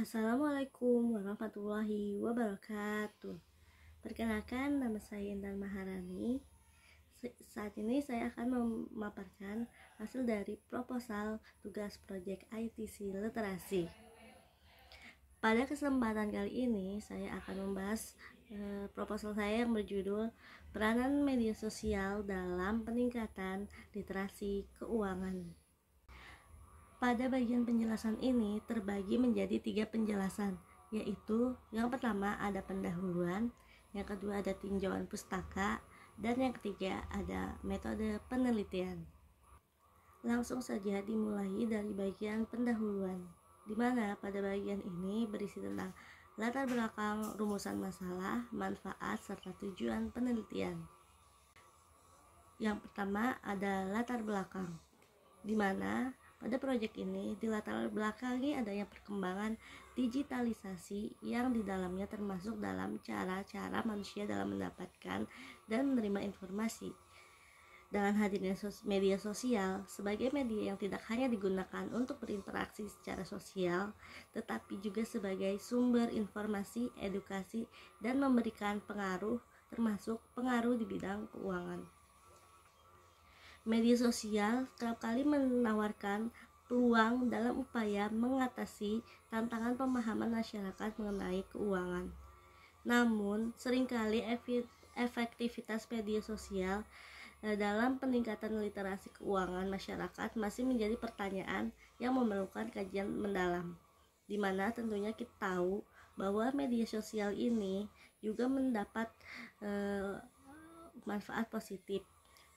Assalamualaikum warahmatullahi wabarakatuh. Perkenalkan, nama saya Intan Maharani. Saat ini saya akan memaparkan hasil dari proposal tugas proyek ITC Literasi. Pada kesempatan kali ini saya akan membahas proposal saya yang berjudul Peranan Media Sosial dalam Peningkatan Literasi Keuangan. Pada bagian penjelasan ini terbagi menjadi 3 penjelasan, yaitu yang pertama ada pendahuluan, yang kedua ada tinjauan pustaka, dan yang ketiga ada metode penelitian. Langsung saja dimulai dari bagian pendahuluan, di mana pada bagian ini berisi tentang latar belakang, rumusan masalah, manfaat, serta tujuan penelitian. Yang pertama ada latar belakang, di mana pada proyek ini dilatar belakangi adanya perkembangan digitalisasi yang di dalamnya termasuk dalam cara-cara manusia dalam mendapatkan dan menerima informasi. Dengan hadirnya media sosial sebagai media yang tidak hanya digunakan untuk berinteraksi secara sosial, tetapi juga sebagai sumber informasi, edukasi, dan memberikan pengaruh, termasuk pengaruh di bidang keuangan. Media sosial kerap kali menawarkan peluang dalam upaya mengatasi tantangan pemahaman masyarakat mengenai keuangan. Namun, seringkali efektivitas media sosial dalam peningkatan literasi keuangan masyarakat masih menjadi pertanyaan yang memerlukan kajian mendalam. Di mana tentunya kita tahu bahwa media sosial ini juga mendapat manfaat positif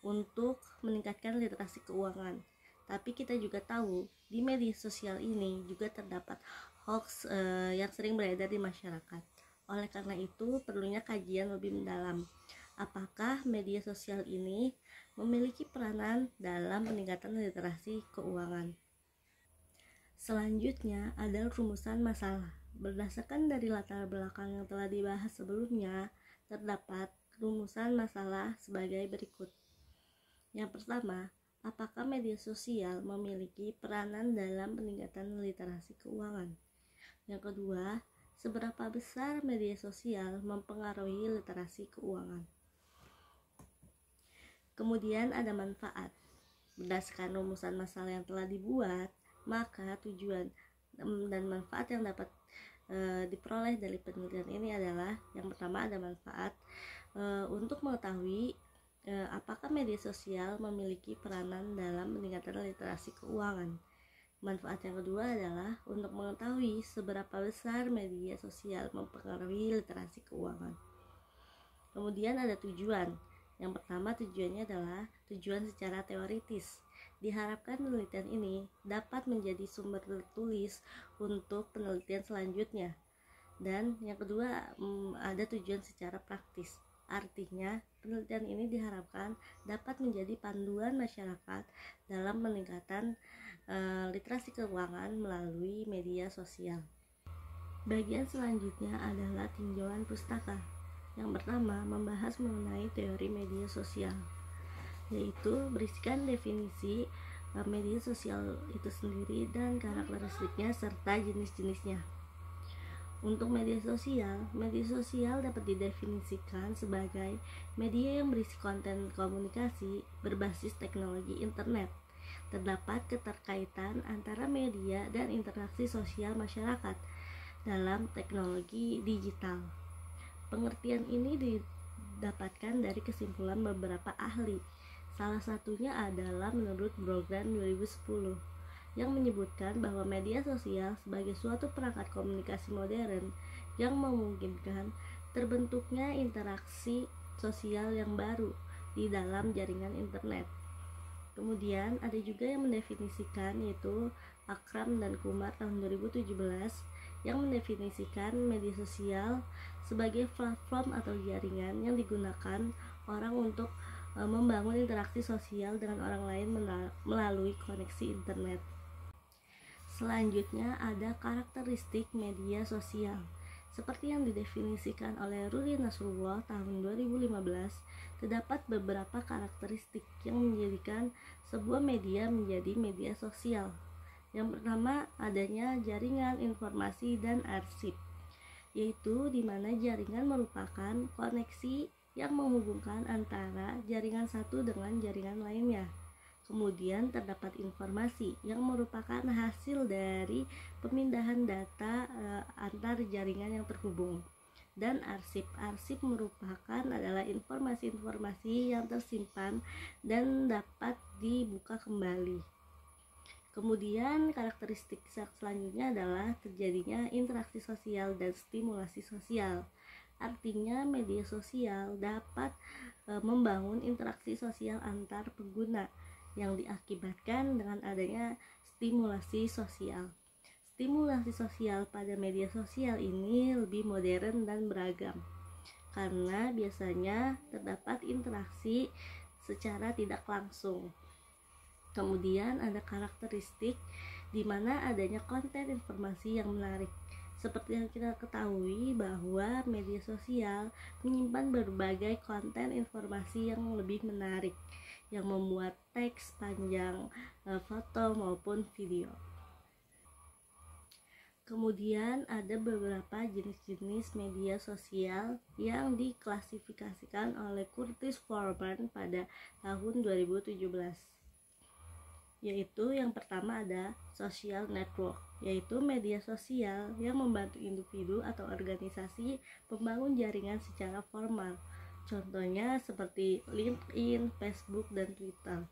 untuk meningkatkan literasi keuangan. Tapi kita juga tahu di media sosial ini juga terdapat hoax yang sering beredar di masyarakat. Oleh karena itu perlunya kajian lebih mendalam. Apakah media sosial ini memiliki peranan dalam peningkatan literasi keuangan? Selanjutnya adalah rumusan masalah. Berdasarkan dari latar belakang yang telah dibahas sebelumnya, terdapat rumusan masalah sebagai berikut. Yang pertama, apakah media sosial memiliki peranan dalam peningkatan literasi keuangan? Yang kedua, seberapa besar media sosial mempengaruhi literasi keuangan? Kemudian ada manfaat. Berdasarkan rumusan masalah yang telah dibuat, maka tujuan dan manfaat yang dapat diperoleh dari penelitian ini adalah yang pertama ada manfaat untuk mengetahui apakah media sosial memiliki peranan dalam meningkatkan literasi keuangan. Manfaat yang kedua adalah untuk mengetahui seberapa besar media sosial mempengaruhi literasi keuangan. Kemudian ada tujuan. Yang pertama tujuannya adalah tujuan secara teoritis. Diharapkan penelitian ini dapat menjadi sumber tertulis untuk penelitian selanjutnya. Dan yang kedua ada tujuan secara praktis. Artinya, penelitian ini diharapkan dapat menjadi panduan masyarakat dalam meningkatkan literasi keuangan melalui media sosial. Bagian selanjutnya adalah tinjauan pustaka. Yang pertama, membahas mengenai teori media sosial, yaitu berisikan definisi media sosial itu sendiri dan karakteristiknya serta jenis-jenisnya. Untuk media sosial dapat didefinisikan sebagai media yang berisi konten komunikasi berbasis teknologi internet. Terdapat keterkaitan antara media dan interaksi sosial masyarakat dalam teknologi digital. Pengertian ini didapatkan dari kesimpulan beberapa ahli. Salah satunya adalah menurut Brogan 2010. Yang menyebutkan bahwa media sosial sebagai suatu perangkat komunikasi modern yang memungkinkan terbentuknya interaksi sosial yang baru di dalam jaringan internet. Kemudian ada juga yang mendefinisikan, yaitu Akram dan Kumar tahun 2017, yang mendefinisikan media sosial sebagai platform atau jaringan yang digunakan orang untuk membangun interaksi sosial dengan orang lain melalui koneksi internet. Selanjutnya ada karakteristik media sosial. Seperti yang didefinisikan oleh Ruli Nasrullah tahun 2015, terdapat beberapa karakteristik yang menjadikan sebuah media menjadi media sosial. Yang pertama, adanya jaringan informasi dan arsip, yaitu di mana jaringan merupakan koneksi yang menghubungkan antara jaringan satu dengan jaringan lainnya. Kemudian terdapat informasi yang merupakan hasil dari pemindahan data antar jaringan yang terhubung. Dan arsip merupakan adalah informasi-informasi yang tersimpan dan dapat dibuka kembali. Kemudian karakteristik selanjutnya adalah terjadinya interaksi sosial dan stimulasi sosial. Artinya media sosial dapat membangun interaksi sosial antar pengguna yang diakibatkan dengan adanya stimulasi sosial. Stimulasi sosial pada media sosial ini lebih modern dan beragam karena biasanya terdapat interaksi secara tidak langsung. Kemudian ada karakteristik di mana adanya konten informasi yang menarik. Seperti yang kita ketahui bahwa media sosial menyimpan berbagai konten informasi yang lebih menarik, yang memuat teks panjang, foto maupun video. Kemudian ada beberapa jenis-jenis media sosial yang diklasifikasikan oleh Curtis Foreman pada tahun 2017. Yaitu yang pertama ada social network, yaitu media sosial yang membantu individu atau organisasi membangun jaringan secara formal. Contohnya seperti LinkedIn, Facebook, dan Twitter.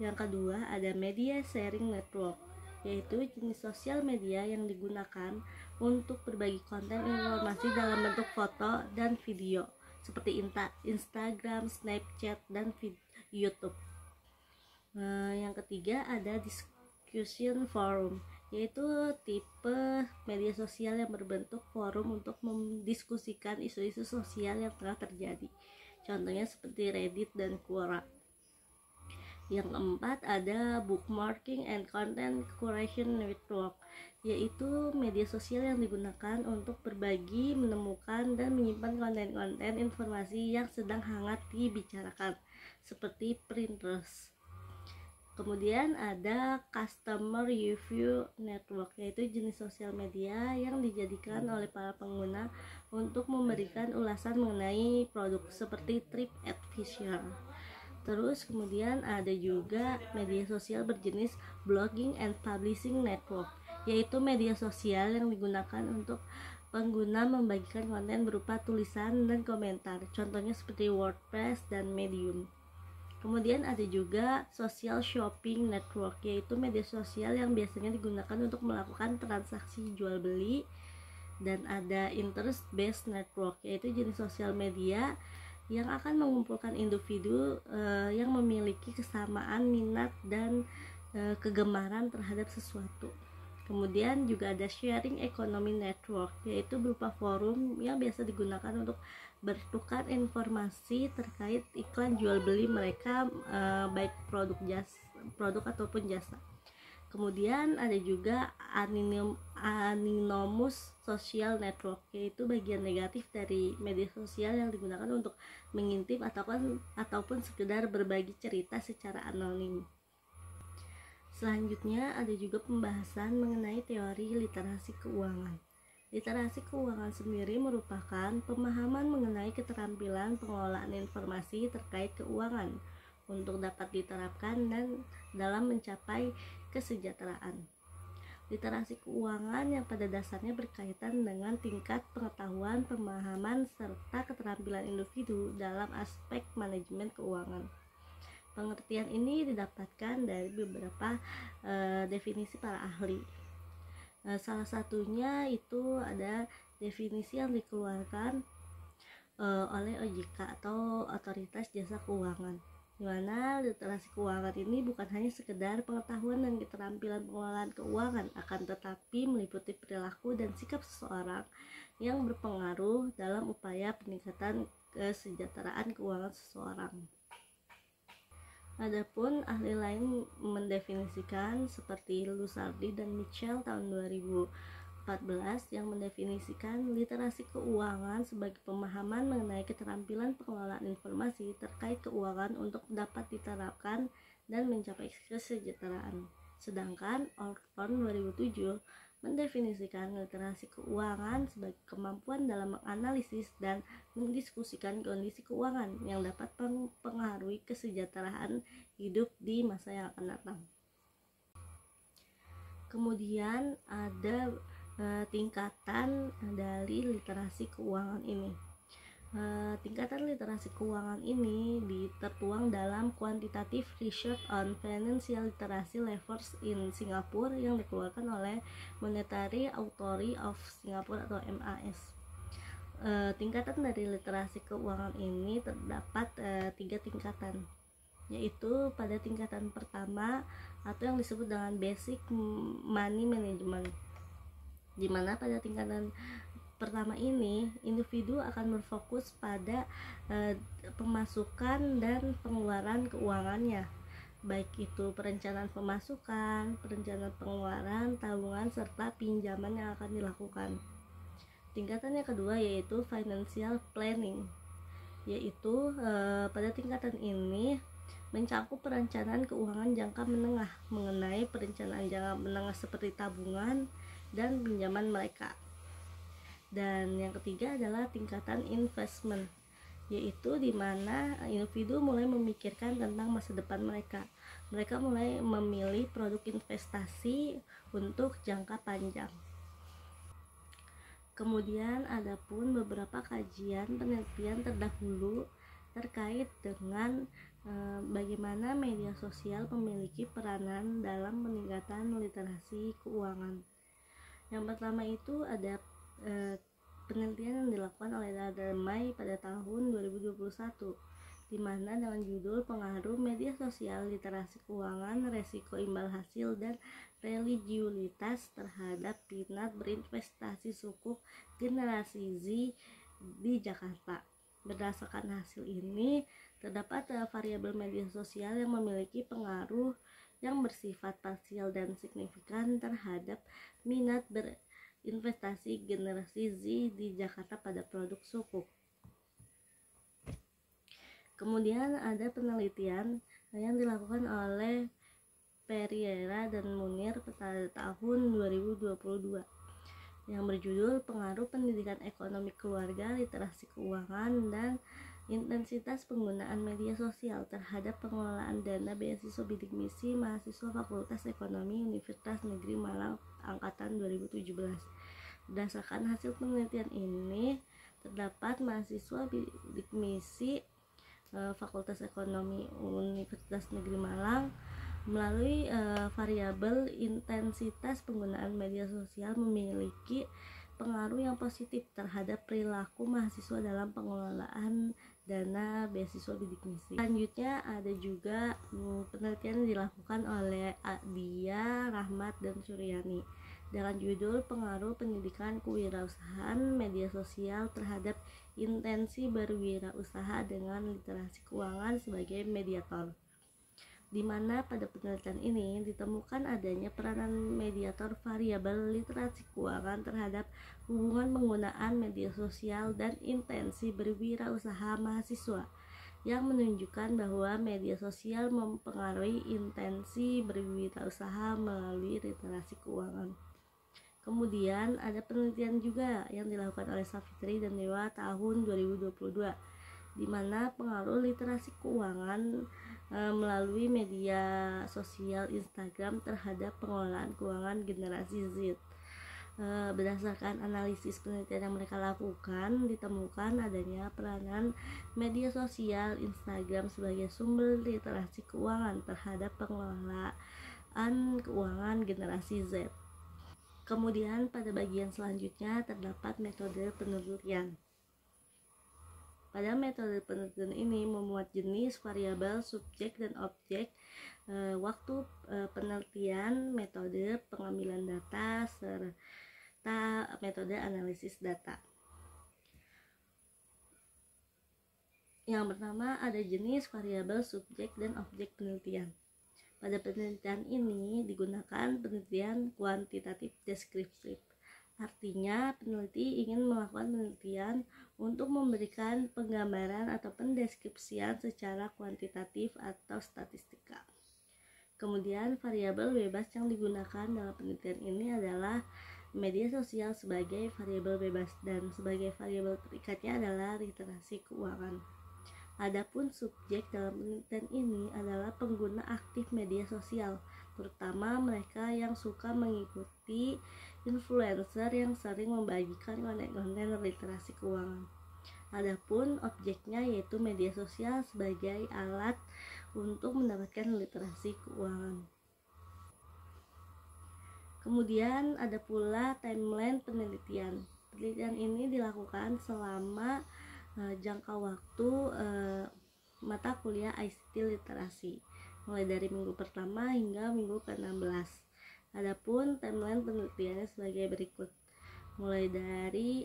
Yang kedua ada media sharing network, yaitu jenis sosial media yang digunakan untuk berbagi konten informasi dalam bentuk foto dan video seperti Instagram, Snapchat, dan YouTube. Yang ketiga ada discussion forum, yaitu tipe media sosial yang berbentuk forum untuk mendiskusikan isu-isu sosial yang telah terjadi. Contohnya seperti Reddit dan Quora. Yang keempat ada bookmarking and content curation network, yaitu media sosial yang digunakan untuk berbagi, menemukan, dan menyimpan konten-konten informasi yang sedang hangat dibicarakan seperti Pinterest. Kemudian ada customer review network, yaitu jenis sosial media yang dijadikan oleh para pengguna untuk memberikan ulasan mengenai produk seperti TripAdvisor. Terus kemudian ada juga media sosial berjenis blogging and publishing network, yaitu media sosial yang digunakan untuk pengguna membagikan konten berupa tulisan dan komentar, contohnya seperti WordPress dan Medium. Kemudian ada juga social shopping network, yaitu media sosial yang biasanya digunakan untuk melakukan transaksi jual beli. Dan ada interest based network, yaitu jenis sosial media yang akan mengumpulkan individu yang memiliki kesamaan minat dan kegemaran terhadap sesuatu. Kemudian juga ada sharing economy network, yaitu berupa forum yang biasa digunakan untuk bertukar informasi terkait iklan jual beli mereka, baik produk ataupun jasa. Kemudian ada juga anonymous social network, yaitu bagian negatif dari media sosial yang digunakan untuk mengintip ataupun sekedar berbagi cerita secara anonim. Selanjutnya ada juga pembahasan mengenai teori literasi keuangan. Literasi keuangan sendiri merupakan pemahaman mengenai keterampilan pengelolaan informasi terkait keuangan untuk dapat diterapkan dan dalam mencapai kesejahteraan. Literasi keuangan yang pada dasarnya berkaitan dengan tingkat pengetahuan, pemahaman, serta keterampilan individu dalam aspek manajemen keuangan. Pengertian ini didapatkan dari beberapa definisi para ahli. Salah satunya itu ada definisi yang dikeluarkan oleh OJK atau Otoritas Jasa Keuangan, di mana literasi keuangan ini bukan hanya sekedar pengetahuan dan keterampilan pengelolaan keuangan, akan tetapi meliputi perilaku dan sikap seseorang yang berpengaruh dalam upaya peningkatan kesejahteraan keuangan seseorang. Adapun ahli lain mendefinisikan seperti Lusardi dan Mitchell tahun 2014 yang mendefinisikan literasi keuangan sebagai pemahaman mengenai keterampilan pengelolaan informasi terkait keuangan untuk dapat diterapkan dan mencapai kesejahteraan. Sedangkan Orton 2007 mendefinisikan literasi keuangan sebagai kemampuan dalam menganalisis dan mendiskusikan kondisi keuangan yang dapat mempengaruhi kesejahteraan hidup di masa yang akan datang. Kemudian ada tingkatan dari literasi keuangan ini. Tingkatan literasi keuangan ini tertuang dalam Quantitative Research on Financial Literacy Levels in Singapore yang dikeluarkan oleh Monetary Authority of Singapore atau MAS. Tingkatan dari literasi keuangan ini terdapat 3 tingkatan, yaitu pada tingkatan pertama atau yang disebut dengan Basic Money Management, di mana pada tingkatan pertama ini individu akan berfokus pada pemasukan dan pengeluaran keuangannya, baik itu perencanaan pemasukan, perencanaan pengeluaran, tabungan, serta pinjaman yang akan dilakukan. Tingkatan yang kedua yaitu financial planning, yaitu pada tingkatan ini mencakup perencanaan keuangan jangka menengah mengenai perencanaan jangka menengah seperti tabungan dan pinjaman mereka. Dan yang ketiga adalah tingkatan investment, yaitu di mana individu mulai memikirkan tentang masa depan mereka. Mereka mulai memilih produk investasi untuk jangka panjang. Kemudian ada pun beberapa kajian penelitian terdahulu terkait dengan bagaimana media sosial memiliki peranan dalam peningkatan literasi keuangan. Yang pertama itu ada penelitian yang dilakukan oleh Darmai pada tahun 2021, di mana dengan judul Pengaruh Media Sosial Literasi Keuangan, Resiko Imbal Hasil dan Religiulitas terhadap minat berinvestasi sukuk generasi Z di Jakarta. Berdasarkan hasil ini, terdapat variabel media sosial yang memiliki pengaruh yang bersifat parsial dan signifikan terhadap minat investasi generasi Z di Jakarta pada produk sukuk. Kemudian ada penelitian yang dilakukan oleh Pereira dan Munir pada tahun 2022 yang berjudul Pengaruh Pendidikan Ekonomi Keluarga, Literasi Keuangan, dan Intensitas Penggunaan Media Sosial terhadap Pengelolaan Dana Beasiswa Bidik Misi Mahasiswa Fakultas Ekonomi Universitas Negeri Malang Angkatan 2017. Berdasarkan hasil penelitian ini, terdapat mahasiswa bidik misi Fakultas Ekonomi Universitas Negeri Malang melalui variabel intensitas penggunaan media sosial memiliki pengaruh yang positif terhadap perilaku mahasiswa dalam pengelolaan dana beasiswa bidik misi. Selanjutnya ada juga penelitian yang dilakukan oleh Dia, Rahmat, dan Suryani dengan judul Pengaruh Pendidikan Kewirausahaan Media Sosial terhadap Intensi Berwirausaha dengan Literasi Keuangan sebagai Mediator, di mana pada penelitian ini ditemukan adanya peranan mediator variabel literasi keuangan terhadap hubungan penggunaan media sosial dan intensi berwirausaha mahasiswa, yang menunjukkan bahwa media sosial mempengaruhi intensi berwirausaha melalui literasi keuangan. Kemudian ada penelitian juga yang dilakukan oleh Safitri dan Dewa tahun 2022, di mana pengaruh literasi keuangan melalui media sosial Instagram terhadap pengelolaan keuangan generasi Z. Berdasarkan analisis penelitian yang mereka lakukan, ditemukan adanya peranan media sosial Instagram sebagai sumber literasi keuangan terhadap pengelolaan keuangan generasi Z. Kemudian pada bagian selanjutnya terdapat metode penelitian. Pada metode penelitian ini memuat jenis, variabel, subjek, dan objek, waktu penelitian, metode pengambilan data, serta metode analisis data. Yang pertama ada jenis, variabel, subjek, dan objek penelitian. Pada penelitian ini digunakan penelitian kuantitatif deskriptif. Artinya, peneliti ingin melakukan penelitian untuk memberikan penggambaran atau pendeskripsian secara kuantitatif atau statistika. Kemudian variabel bebas yang digunakan dalam penelitian ini adalah media sosial sebagai variabel bebas dan sebagai variabel terikatnya adalah literasi keuangan. Adapun subjek dalam penelitian ini adalah pengguna aktif media sosial, terutama mereka yang suka mengikuti influencer yang sering membagikan konten-konten literasi keuangan. Adapun objeknya yaitu media sosial sebagai alat untuk mendapatkan literasi keuangan. Kemudian ada pula timeline penelitian. Penelitian ini dilakukan selama jangka waktu mata kuliah ICT literasi, mulai dari minggu pertama hingga minggu ke-16. Adapun timeline penelitiannya sebagai berikut, mulai dari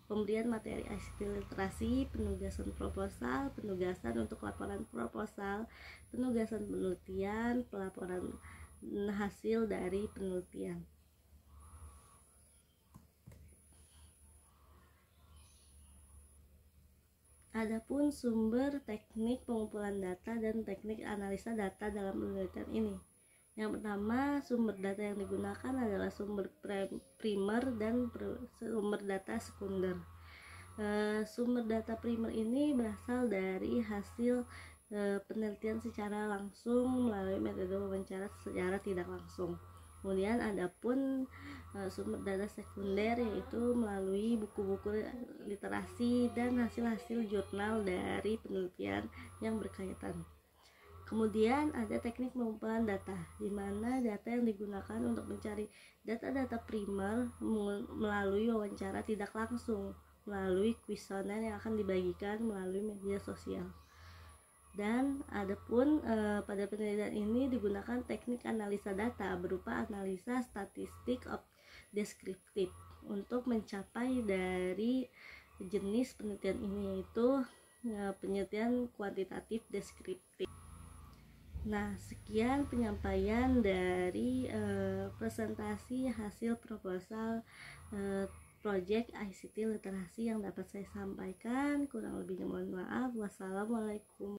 pemberian materi ICT literasi, penugasan proposal, penugasan untuk laporan proposal, penugasan penelitian, pelaporan hasil dari penelitian. Adapun sumber teknik pengumpulan data dan teknik analisa data dalam penelitian ini. Yang pertama, sumber data yang digunakan adalah sumber primer dan sumber data sekunder. Sumber data primer ini berasal dari hasil penelitian secara langsung melalui metode wawancara secara tidak langsung. Kemudian ada pun sumber data sekunder, yaitu melalui buku-buku literasi dan hasil-hasil jurnal dari penelitian yang berkaitan. Kemudian ada teknik pengumpulan data, di mana data yang digunakan untuk mencari data-data primer melalui wawancara tidak langsung, melalui kuesioner yang akan dibagikan melalui media sosial. Dan adapun pada penelitian ini digunakan teknik analisa data berupa analisa statistik deskriptif untuk mencapai dari jenis penelitian ini, yaitu penelitian kuantitatif deskriptif. Nah, sekian penyampaian dari presentasi hasil proposal project ICT literasi yang dapat saya sampaikan. Kurang lebihnya mohon maaf. Wassalamualaikum